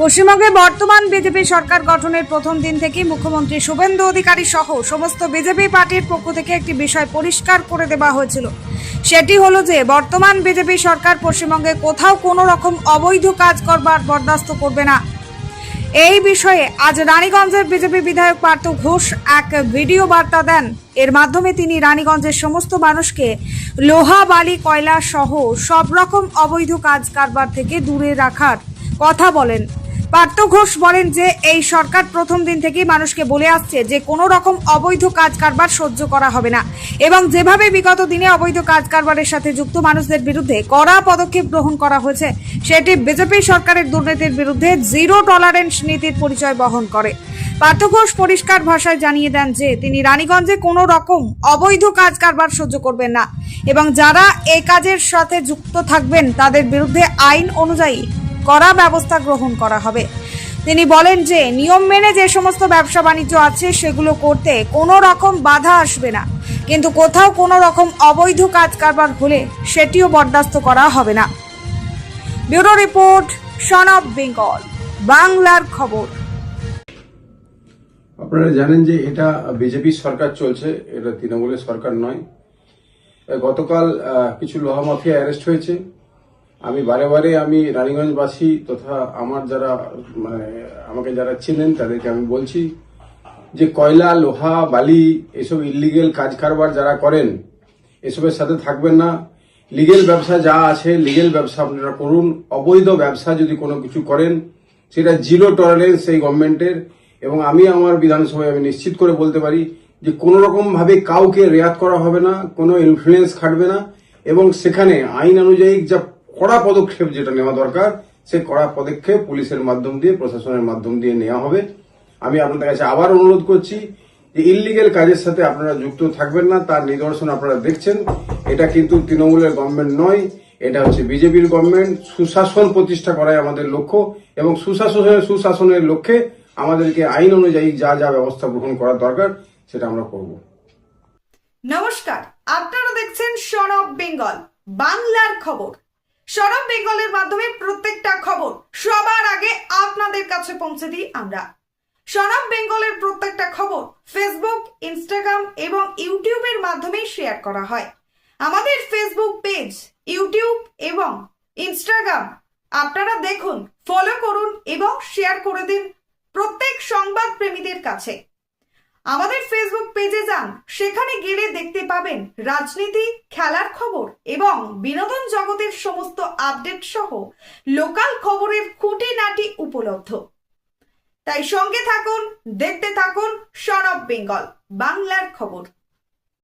পশ্চিমবঙ্গে বর্তমান বিজেপি সরকার গঠনের প্রথম দিন থেকেই মুখ্যমন্ত্রী শুভেন্দু অধিকারী সহ সমস্ত বিজেপি পার্টির পক্ষ থেকে একটি বিষয় পরিষ্কার করে দেওয়া হয়েছিল। সেটি হলো যে বর্তমান বিজেপি সরকার পশ্চিমবঙ্গে কোথাও কোনো রকম অবৈধ কাজ করবার বরদাস্ত করবে না। এই বিষয়ে আজ রানীগঞ্জের বিজেপি বিধায়ক পার্থ ঘোষ এক ভিডিও বার্তা দেন। এর মাধ্যমে তিনি রানীগঞ্জের সমস্ত মানুষকে লোহা বালি কয়লা সহ সব রকম অবৈধ কাজ কারবার থেকে দূরে রাখার কথা বলেন। পার্থ ঘোষ বলেন যে এই সরকার প্রথম দিন থেকেই মানুষকে বলে আসছে যে কোনো রকম অবৈধ কাজ কারবার সহ্য করা হবে না এবং যেভাবে বিগত দিনে অবৈধ কাজ কারবারের সাথে যুক্ত মানুষদের বিরুদ্ধে কড়া পদক্ষেপ গ্রহণ করা হয়েছে, সেটি বিজেপি সরকারের দুর্নীতির বিরুদ্ধে জিরো টলারেন্স নীতির পরিচয় বহন করে। পার্থ ঘোষ পরিষ্কার ভাষায় জানিয়ে দেন যে তিনি রানীগঞ্জে কোনো রকম অবৈধ কাজ কারবার সহ্য করবেন না এবং যারা এই কাজের সাথে যুক্ত থাকবেন তাদের বিরুদ্ধে আইন অনুযায়ী কড়া ব্যবস্থা গ্রহণ করা হবে। তিনি বলেন যে নিয়ম মেনে যে সমস্ত ব্যবসা বাণিজ্য আছে সেগুলো করতে কোনো রকম বাধা আসবে না, কিন্তু কোথাও কোনো রকম অবৈধ কাজ কারবার হলে সেটিও বরদাস্ত করা হবে না। Bureau report, son of Bengal, বাংলার খবর। আপনারা জানেন যে এটা বিজেপি সরকার চলছে, এটা তৃণমূলের সরকার নয়। গতকাল কিছু লোহা মাফিয়া অ্যারেস্ট হয়েছে। আমি বারে বারে রানীগঞ্জবাসী তথা আমার যারা আমাকে যারা চেনেন তাদেরকে আমি বলছি যে কয়লা লোহা বালি এসব ইলিগেল কাজ কারবার যারা করেন এসবের সাথে থাকবেন না। লিগেল ব্যবসা যা আছে লিগেল ব্যবসা আপনারা করুন। অবৈধ ব্যবসা যদি কোনো কিছু করেন সেটা জিরো টলারেন্স এই গভর্নমেন্টের। এবং আমি আমার বিধানসভায় আমি নিশ্চিত করে বলতে পারি যে কোনো রকম ভাবে কাউকে রেয়াত করা হবে না, কোনো ইনফ্লুয়েন্স খাটবে না এবং সেখানে আইন অনুযায়ী যা কড়া পদক্ষেপ যেটা নেওয়া দরকার সেই কড়া পদক্ষেপ পুলিশের মাধ্যম দিয়ে প্রশাসনের মাধ্যম দিয়ে নেওয়া হবে। আমি আপনাদের কাছে আবার অনুরোধ করছি যে ইললিগেল কাজের সাথে আপনারা যুক্ত থাকবেন না। তার নিদর্শন আপনারা দেখছেন। এটা কিন্তু তৃণমূলের গভর্নমেন্ট নয়, এটা হচ্ছে বিজেপির গভর্নমেন্ট। সুশাসন প্রতিষ্ঠা করাই আমাদের লক্ষ্য এবং সুশাসনের লক্ষ্যে আমাদেরকে আইন অনুযায়ী যা যা ব্যবস্থা গ্রহণ করা দরকার সেটা আমরা করব। নমস্কার, আপনারা দেখছেন সন অফ বেঙ্গল, বাংলার খবর। সন অফ বেঙ্গলের মাধ্যমে প্রত্যেকটা খবর সবার আগে আপনাদের কাছে পৌঁছে দিই আমরা। সন অফ বেঙ্গলের প্রত্যেকটা খবর ফেসবুক, ইনস্টাগ্রাম এবং ইউটিউবের মাধ্যমে শেয়ার করা হয়। আমাদের ফেসবুক পেজ, ইউটিউব এবং ইনস্টাগ্রাম আপনারা দেখুন, ফলো করুন এবং শেয়ার করে দিন প্রত্যেক সংবাদ প্রেমীদের কাছে। আমাদের ফেসবুক পেজে যান, সেখানে গেলে দেখতে পাবেন রাজনীতি, খেলার খবর এবং বিনোদন জগতের সমস্ত আপডেট সহ লোকাল খবরের খুঁটিনাটি উপলব্ধ। তাই সঙ্গে থাকুন, দেখতে থাকুন সন অফ বেঙ্গল, বাংলার খবর।